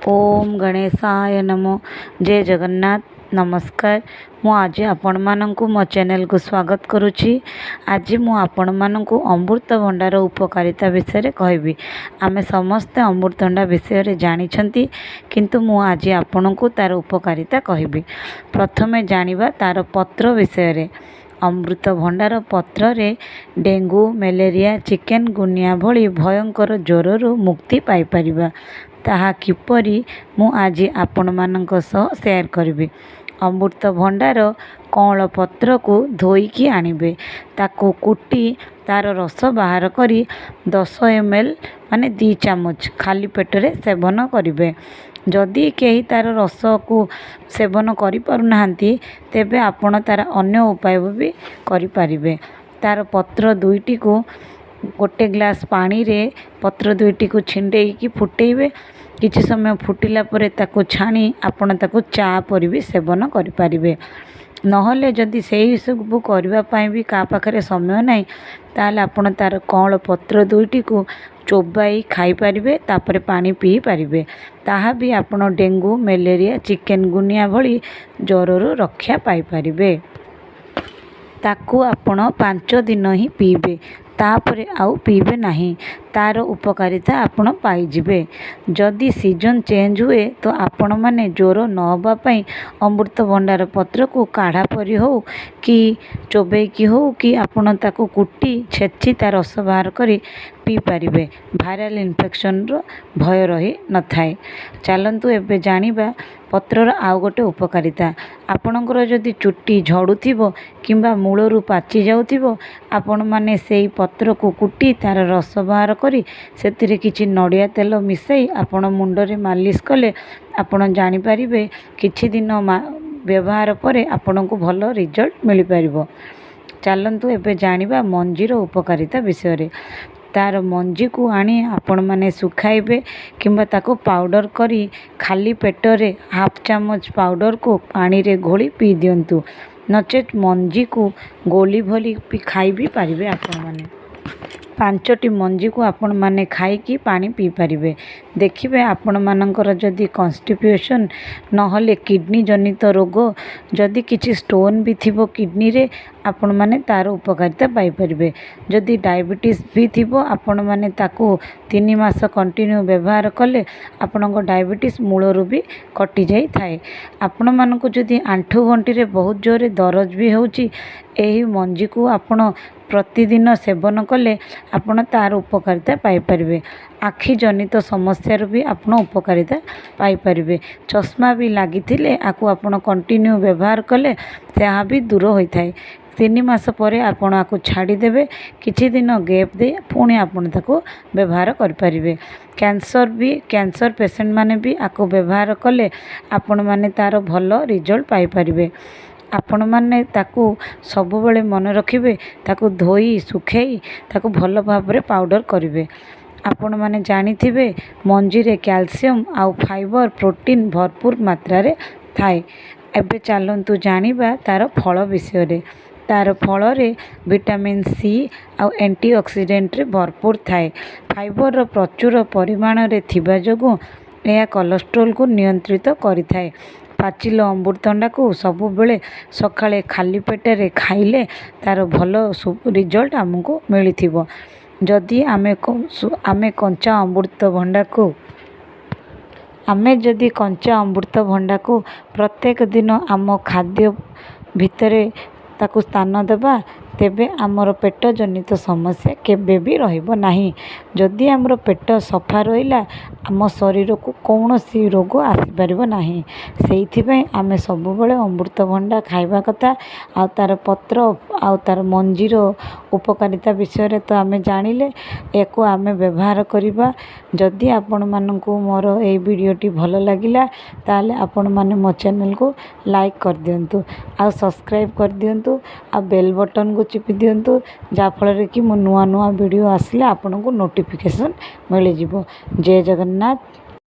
ओम गणेशाय नमो। जय जगन्नाथ। नमस्कार। मु आज आपण मानंकु मो चैनल को स्वागत करुछि। आज मु आपण मानंकु अमृतभंडार उपकारिता विषय कहबी। आमे समस्त अमृतभंडा विषय जानी छंती, किंतु मु आज आपनकु तार उपकारिता कहबी। प्रथमे जानिबा तार पत्र विषय रे। अमृतभंडार पत्र रे डेंगू, मलेरिया, चिकेन गुनिया भली भयंकर ज्वररू मुक्ति पाई परिबा। ताहा किपरि मु आज आपण मानक सह शेयर करबी। अमृतभंडार कौल पत्र को धोईकी आनिबे, ताको कुटी तार रस बाहर करी 10 ml माने 2 चामच खाली पेटरे सेवन करिवे। जदि केही तार रस को सेवन करि पारुनाहांती तेबे आपण तार अन्य उपाय भी करि पारिबे। तार पत्र दुईटी को गोटे ग्लास पानी रे पत्र दुईटी को छिंडेकी फुटेइबे। किछि समय फुटिला परे ताको छाणी आपण ताको चा पर भी सेवन करि पारिबे। नहले जदि सेही सब करबा पई भी का पाखरे समय नाही, ताले आपण तार कौल पत्र दुईटी को चोबाई खाई पारिबे, तापरे पानी पी पारिबे। ताहा भी आपण डेंगू, मलेरिया, चिकेन गुनिया भली ज्वररू रक्षा पाई पारिबे। ताकू आपण 5 दिन ही पीबे, तापरे आउ पीबे नहीं। तार उपकारिता आपण पाइजिबे। जदि सीजन चेंज हुए तो आपण माने ज्वर न होबा पई अमृतभंडार पत्र को काढ़ा परी हो कि चोबे की हो कि आपण ताको कुटी छेची तार रस बाहर करी पी पारिबे। वायरल इन्फेक्शन रो भय रही न थाए। चलंतु एबे जानिबा पत्रर आउ गोटे उपकारिता। आपणकर जदि चुट्टी झड़ुथिबो किंबा मूलरू पाची जाउथिबो, आपण माने सेई पत्र को कुटी तार रस बाहर करी सेतिरे किछि नड़िया तेल मिसाई आपण मुंडरे मालिश कले आपण जानि पारिबे किछि दिन व्यवहार परे आपण को भल रिजल्ट मिल पारिबो। चलंतु एबे जानिबा मंजीर उपकारिता विषय रे। तार मंजी को आनी आपण माने सुखाइबे किंबा ताको पाउडर करी खाली पेटरे हाफ चामच पाउडर को पानी रे घोली पी दियंतु। नचेत मंजी को गोली भली खाई भी पारिबे। आपण माने 5टी मंजी को आपण माने खाई की पानी पी पारिबे। देखिबे आपण मानकर जदि कॉन्स्टिपेशन नहले किडनी जनित रोग, जदि किछि स्टोन भी थिबो किडनी रे, आपण माने तार उपकारिता पाई परिबे। जदि डायबिटीज भी थिबो आपण माने ताको 3 मास कंटिन्यू व्यवहार कले आपणको डायबिटीज मूलरू भी कटि जाई थाए। आपण मानको जदि आंठू गंटी रे बहुत जोरे दरज भी होउची, एही मंजी को आपण प्रतिदिन सेवन कले आपण तार उपकारिता पाई परिबे। आखि जनित समस्या भी आपण उपकारिता पाई परिबे। चश्मा भी लागिथिले आकु आपण कंटिन्यू व्यवहार कले सेहा भी दूर होई थाए। 3 मास परे आपण आकु छाड़ी देबे, किछि दिन गैप दे पुणी आपण ताको व्यवहार कर परिबे। कैंसर पेशेंट माने भी आकु व्यवहार कले आपण माने तार भल रिजल्ट पाई परिबे। आपण माने ताकू सब बेले मन रखिबे, ताकू धोई सुखेई ताकू भल भाबरे पाउडर करिवे। आपण माने जानिथिबे मंजी रे कैल्शियम आउ फाइबर प्रोटीन भरपूर मात्रा रे थाए। एबे चलंतु जानिबा तार फल विषय रे। तार फल रे विटामिन सी आउ एंटीऑक्सीडेंट रे भरपूर थाए। फाइबर रो प्रचुर परिमाण रे थिबा जोगु एया कोलेस्ट्रॉल को नियंत्रित करिथाए। पाचिल अमृतभंडा को सबु बेले सकाळे खाली पेटरे खाइले तार भल रिजल्ट हमको मिलिथिबो। जदि आमे कंचा अमृतभंडा को प्रत्येक दिन आम खाद्य भितरे ताकू स्थान देबा, तेबे आमर पेट जनित समस्या केबे भी रहिबो नाही। जदि आमर पेट सफा रहिला आम शरीर को कौनसी रोग आसी परिबो नाही। सेइथिबे आमे सब बेले अमृतभंडा खाइबा कथा। आ तार पत्र आ तार मंजीर उपकारिता विषय रे तो आमे जानिले, एको आमे व्यवहार करिबा। जदि आपण मानकु मोर ए वीडियोटी भल लागिला ताले आपण माने मो चैनल को लाइक कर दियंतु, आ सब्सक्राइब कर दियंतु, आ बेल बटन को चिपी दियंतु, जा फल कि मो नुआ वीडियो आसले आपन को नोटिफिकेशन मिल जिवो। जय जगन्नाथ।